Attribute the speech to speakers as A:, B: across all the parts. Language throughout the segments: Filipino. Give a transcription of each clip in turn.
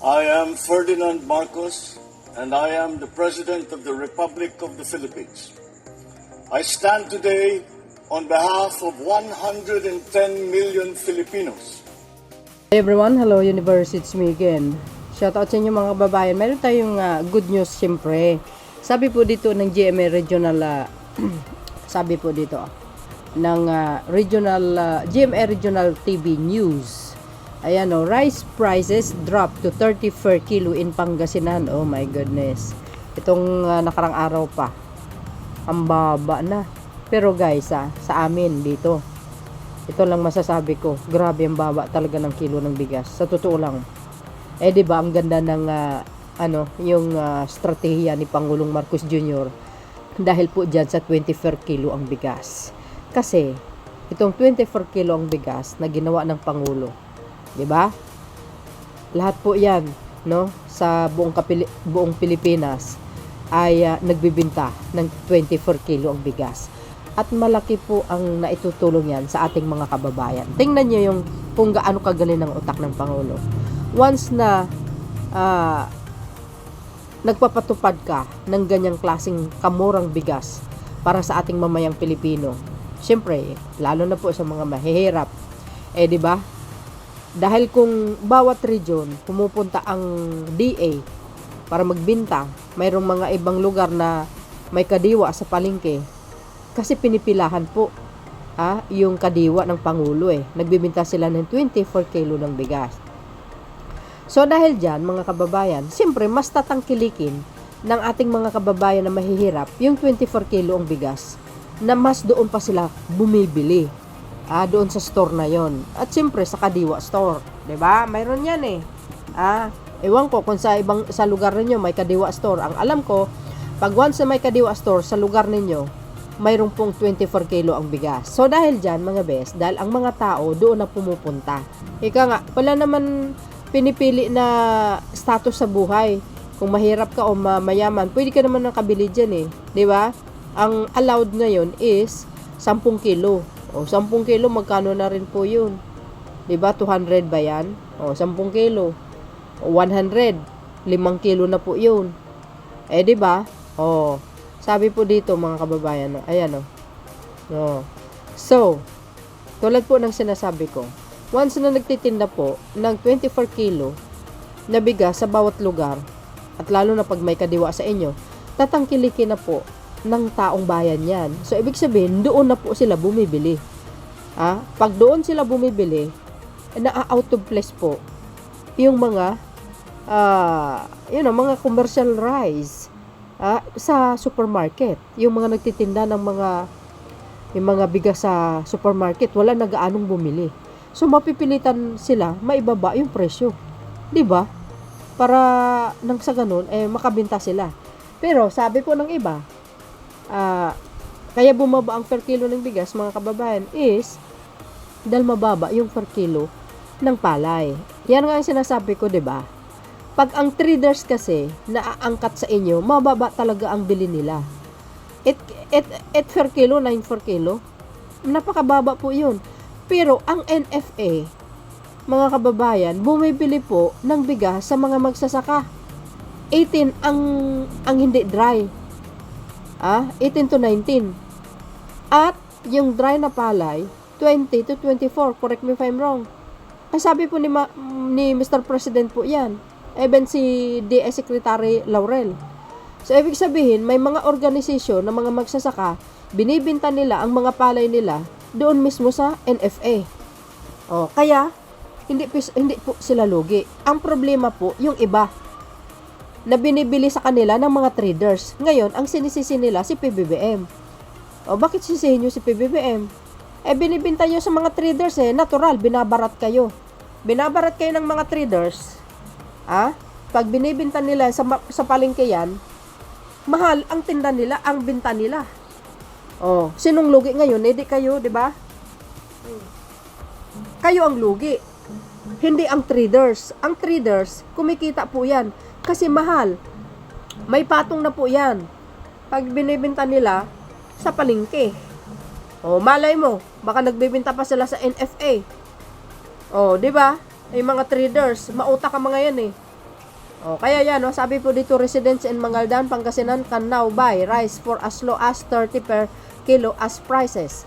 A: I am Ferdinand Marcos, and I am the President of the Republic of the Philippines. I stand today on behalf of 110 million Filipinos.
B: Hey everyone, hello Universe, it's me again. Shoutout sa inyo mga kababayan. Meron tayong good news siyempre. Sabi po dito ng GMA Regional, sabi po dito ng GMA Regional TV News. Ayan o, rice prices drop to 30 per kilo in Pangasinan. Oh my goodness. Itong nakarang araw pa. Ang baba na. Pero guys, sa amin dito, ito lang masasabi ko. Grabe ang baba talaga ng kilo ng bigas. Sa totoo lang. Eh di ba ang ganda ng yung strategiya ni Pangulong Marcos Jr. dahil po diyan sa 20 per kilo ang bigas. Kasi itong 20 per kilo ang bigas na ginawa ng Pangulo, 'di ba? Lahat po 'yan, no, sa buong Pilipinas ay nagbibenta ng 20 per kilo ang bigas. At malaki po ang naitutulong yan sa ating mga kababayan. Tingnan niyo yung kung gaano kagaling ang utak ng Pangulo. Once na nagpapatupad ka ng ganyang klaseng kamurang bigas para sa ating mamayang Pilipino, syempre, lalo na po sa mga mahihirap, eh di ba? Dahil kung bawat region pumupunta ang DA para magbenta, mayroong mga ibang lugar na may kadiwa sa palengke kasi pinipilahan po yung kadiwa ng Pangulo nagbibenta sila ng 20 per kilo ng bigas. So dahil dyan mga kababayan, siyempre mas tatangkilikin ng ating mga kababayan na mahihirap yung 20 per kilo ang bigas na mas doon pa sila bumibili. Doon sa store na yon. At siyempre sa Kadiwa store, 'di ba? Mayroon 'yan ewan ko kung sa lugar ninyo may Kadiwa store. Ang alam ko, pag once na may Kadiwa store sa lugar ninyo, mayroong pong 20 per kilo ang bigas. So dahil diyan mga bes, dahil ang mga tao doon na pumupunta. Ika nga, wala naman pinipili na status sa buhay. Kung mahirap ka o mayaman, pwede ka naman nakabili diyan 'di ba? Ang allowed ngayon is 10 kilo. O 10 kilo, magkano na rin po yun? Diba? 200 ba yan? O 10 kilo. O 100. 5 kilo na po yun. Eh diba? O, sabi po dito mga kababayan, ayan o. So, tulad po ng sinasabi ko, once na nagtitinda po ng 24 kilo na bigas sa bawat lugar, at lalo na pag may kadiwa sa inyo, tatangkilikin na po ng taong bayan yan. So, ibig sabihin, doon na po sila bumibili. Pag doon sila bumibili, na-out of place po yung mga mga commercial rice sa supermarket. Yung mga nagtitinda ng yung mga bigas sa supermarket, wala na gaanong bumili. So, mapipilitan sila maibaba yung presyo. 'Di ba? Para nang sa ganun, makabenta sila. Pero, sabi po ng iba, kaya bumaba ang per kilo ng bigas mga kababayan is dahil mababa yung per kilo ng palay. Yan nga ang sinasabi ko, 'di ba? Pag ang traders kasi naaangkat sa inyo, mababa talaga ang bili nila. 8 per kilo, 9 per kilo. Napakababa po 'yun. Pero ang NFA, mga kababayan, bumibili po ng bigas sa mga magsasaka. 18 ang hindi dry. 18 to 19. At yung dry na palay, 20 to 24. Correct me if I'm wrong. Ay sabi po ni Mr. President po yan. Even si DS Secretary Laurel. So, ibig sabihin, may mga organisasyon na mga magsasaka, binibinta nila ang mga palay nila doon mismo sa NFA. Kaya, hindi po sila lugi. Ang problema po, yung iba na binibili sa kanila ng mga traders. Ngayon, ang sinisisi nila si PBBM. Bakit sisihin nyo si PBBM? Binibinta nyo sa mga traders natural, binabarat kayo. Binabarat kayo ng mga traders. Pag binibinta nila sa palengke yan, mahal ang tinda nila, ang binta nila. Sinong lugi ngayon? Hindi kayo, di ba? Kayo ang lugi. Hindi ang traders. Ang traders, kumikita po yan. Kasi mahal. May patong na po yan. Pag binibenta nila sa palengke. Malay mo, baka nagbebenta pa sila sa NFA. 'Di ba? Ay mga traders, mautak ang mga yan O, kaya yan, no? Sabi po dito, residents in Mangaldan, Pangasinan can now buy rice for as low as 30 per kilo as prices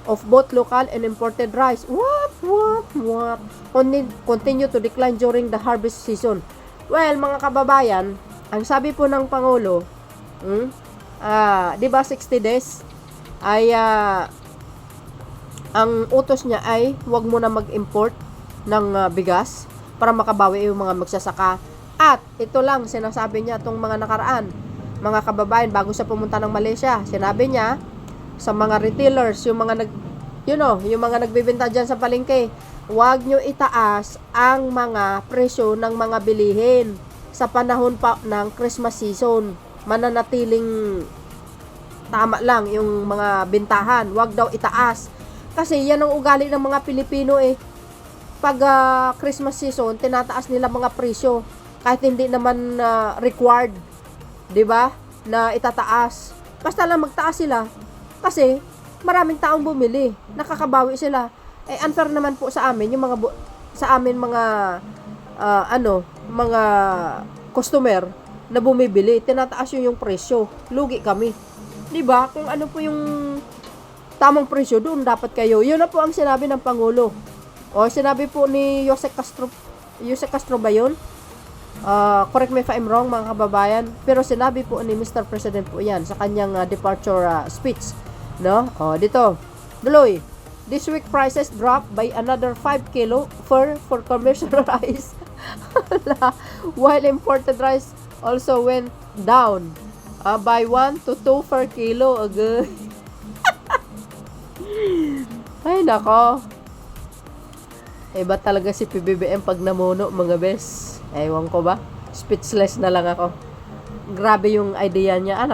B: of both local and imported rice. What? Continue to decline during the harvest season. Well, mga kababayan, ang sabi po ng Pangulo, di ba 60 days, ay ang utos niya ay huwag mo na mag-import ng bigas para makabawi yung mga magsasaka. At ito lang sinasabi niya itong mga nakaraan, mga kababayan, bago siya pumunta ng Malaysia. Sinabi niya sa mga retailers, yung mga yung mga nagbebenta diyan sa palengke, huwag nyo itaas ang mga presyo ng mga bilihin sa panahon pa ng Christmas season. Mananatiling tama lang yung mga bintahan, huwag daw itaas. Kasi yan ang ugali ng mga Pilipino eh. Pag Christmas season, tinataas nila mga presyo kahit hindi naman required, 'di ba? Na itataas. Basta lang magtaas sila kasi maraming taong bumili, nakakabawi sila. Eh unfair naman po sa amin yung sa amin mga mga customer na bumibili, tinataas yung presyo. Lugi kami. 'Di ba? Kung ano po yung tamang presyo, doon dapat kayo. Yun na po ang sinabi ng Pangulo. O sinabi po ni Jose Castro ba yun? Correct me if I'm wrong, mga kababayan, pero sinabi po ni Mr. President po yan sa kanyang departure speech, no? Dito, Duloy, this week prices dropped by another 5 kilo for commercial rice while imported rice also went down by 1 to 2 per kilo. Agad. Ay nako, iba talaga si PBBM pag namuno, mga bes. Ewan ko ba? Speechless na lang ako. Grabe yung idea niya,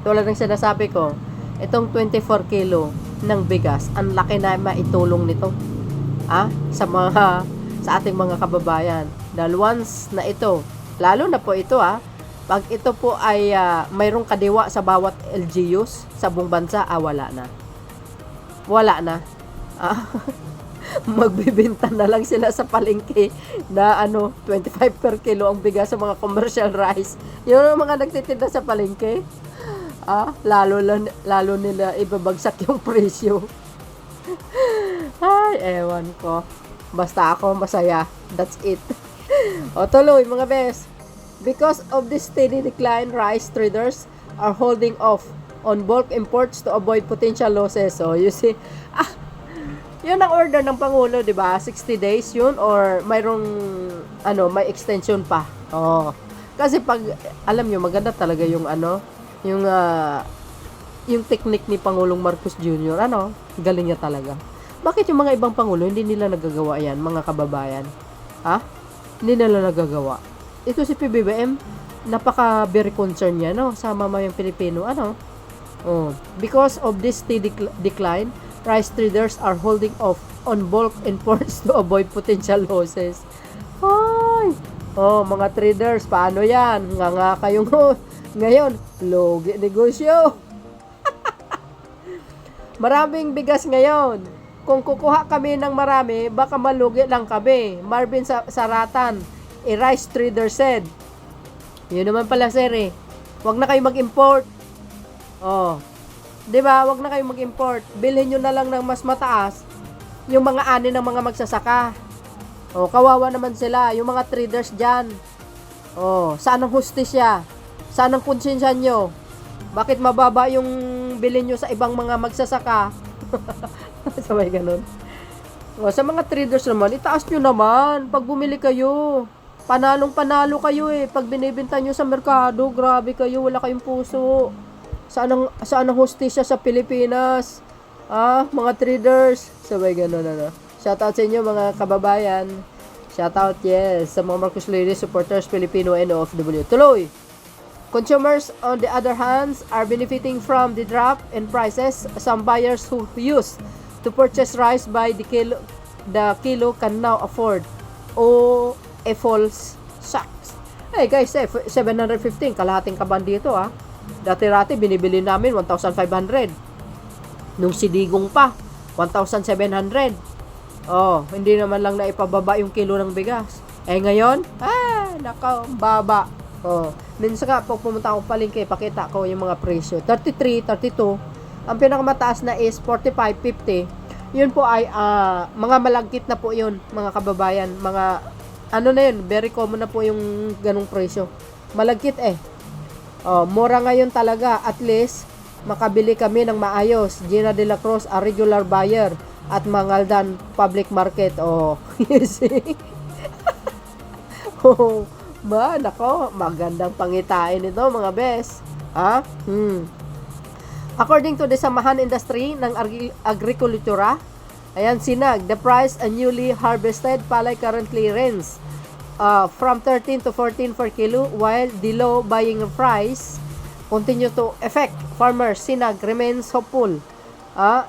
B: tulad ng sinasabi ko, itong 24 kilo ng bigas, ang laki na maitulong nito. Sa ating mga kababayan. Dahil once na ito, lalo na po ito, pag ito po ay mayroong kadiwa sa bawat LGUs sa buong bansa, wala na. Wala na. Magbibenta na lang sila sa palengke na 25 per kilo ang bigas sa mga commercial rice. Yung mga nagtitinda sa palengke, lalo nila ibabagsak yung presyo. Ay, ewan ko. Basta ako masaya. That's it. O tuloy mga bes. Because of this steady decline, rice traders are holding off on bulk imports to avoid potential losses. So you see, yun ang order ng Pangulo, di ba? 60 days yun or mayroong may extension pa. Kasi pag alam nyo, maganda talaga yung yung technique ni Pangulong Marcos Jr. Galing niya talaga. Bakit yung mga ibang pangulo hindi nila nagagawa yan, mga kababayan? Hindi nila nagagawa. Ito si PBBM, napaka very concerned niya sa mamayang Pilipino. Because of this steady decline, rice traders are holding off on bulk imports to avoid potential losses. Mga traders, paano yan? Nga kayong ngayon, logi negosyo. Maraming bigas ngayon. Kung kukuha kami ng marami, baka malugi lang kami. Marvin Saratan, a rice trader said. Yun naman pala, sir. Huwag na kayo mag-import. Diba? Huwag na kayo mag-import. Bilhin nyo na lang ng mas mataas yung mga ani ng mga magsasaka. Kawawa naman sila. Yung mga traders dyan. Saan ang hustisya? Saan ang konsensya nyo? Bakit mababa yung bilhin nyo sa ibang mga magsasaka? Sabay ganun. Sa mga traders naman, itaas nyo naman. Pag bumili kayo, panalo kayo Pag binibenta nyo sa merkado, grabe kayo. Wala kayong puso. Saan ang hustisya sa Pilipinas? Mga traders. Sabay ganun, Shoutout sa inyo, mga kababayan. Shoutout, yes, sa mga Marcos Lady supporters, Filipino and OFW. Tuloy. Consumers, on the other hand, are benefiting from the drop in prices. Some buyers who used to purchase rice by the kilo can now afford a false shocks. Hey guys, 715, kalahating kaban dito Dati-rati binibili namin 1,500. Nung sidigong pa, 1,700. Hindi naman lang naipababa yung kilo ng bigas. Eh ngayon, nakaw, baba. Oh, minsan nga pag pumunta ako palengke, pakita ko yung mga presyo. 33, 32. Ang pinakamataas na is 45, 50. Yun po ay mga malagkit na po yun, mga kababayan. Mga ano na yun, very common na po yung ganung presyo. Malagkit eh. Oh, mura ngayon talaga. At least makabili kami ng maayos. Gina de la Cruz, a regular buyer at Mangaldan Public Market. Oh, you see? Oh, nako, magandang pangitain ito mga bes. According to the Samahan Industry ng Agrikultura, ayan, sinag, the price and newly harvested palay currently ranges from 13 to 14 per kilo, while the low buying price continue to affect farmers. Sinag remains hopeful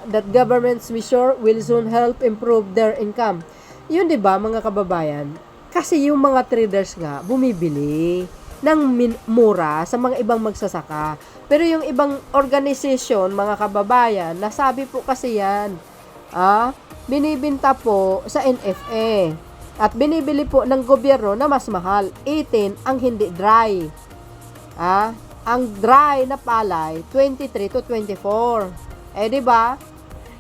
B: that government's measure will soon help improve their income. Yun, di ba, mga kababayan? Kasi yung mga traders nga, bumibili ng mura sa mga ibang magsasaka. Pero yung ibang organization, mga kababayan, nasabi po kasi yan, binibinta po sa NFA. At binibili po ng gobyerno na mas mahal. 18 ang hindi dry. Ang dry na palay, 23 to 24. Eh, di ba?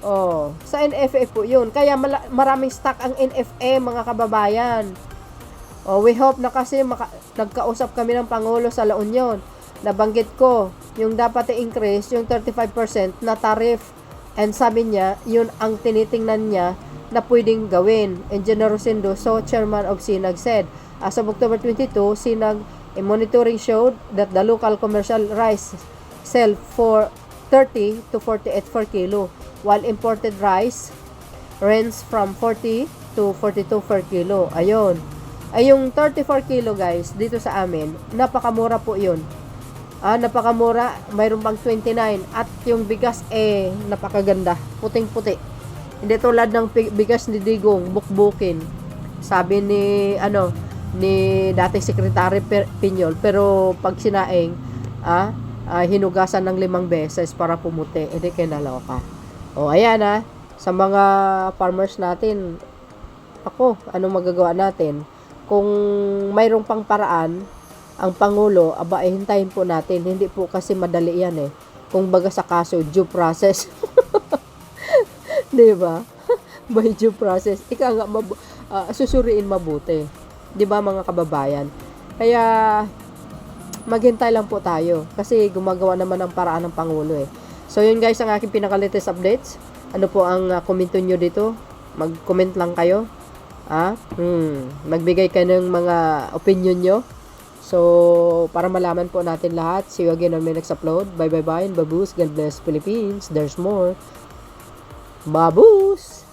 B: Oh, sa NFA po yun. Kaya maraming stock ang NFA, mga kababayan. Oh, we hope na kasi nagkausap kami ng Pangulo sa La Union. Nabanggit ko, yung dapat i-increase, yung 35% na tariff. And sabi niya, yun ang tinitingnan niya na pwedeng gawin. Engineer Rosendo, chairman of SINAG, said, as of October 22, SINAG, a monitoring showed that the local commercial rice sell for 30 to 48 per kilo, while imported rice range from 40 to 42 per kilo. Ayun. Ay yung 34 kilo guys, dito sa amin, napakamura po yun. Napakamura, mayroon pang 29. At yung bigas napakaganda, puting-puti. Hindi tulad ng bigas ni Digong, bukbukin. Sabi ni dating Secretary Piñol, pero pag sinaing, hinugasan ng 5 beses para pumuti, hindi kinaloka. O ayan sa mga farmers natin, anong magagawa natin? Kung mayroong pang paraan, ang Pangulo, hintayin po natin. Hindi po kasi madali yan eh. Kung baga sa kaso, due process. Diba? By due process. Ika nga, susuriin mabuti. Diba, mga kababayan? Kaya, maghintay lang po tayo. Kasi gumagawa naman ng paraan ng Pangulo eh. So, yun guys, ang aking pinaka-latest updates. Ano po ang komento nyo dito? Mag-comment lang kayo. Magbigay kayo ng mga opinion nyo. So, para malaman po natin lahat. See you again on my next upload. Bye bye bye and baboos. God bless Philippines. There's more. Baboos!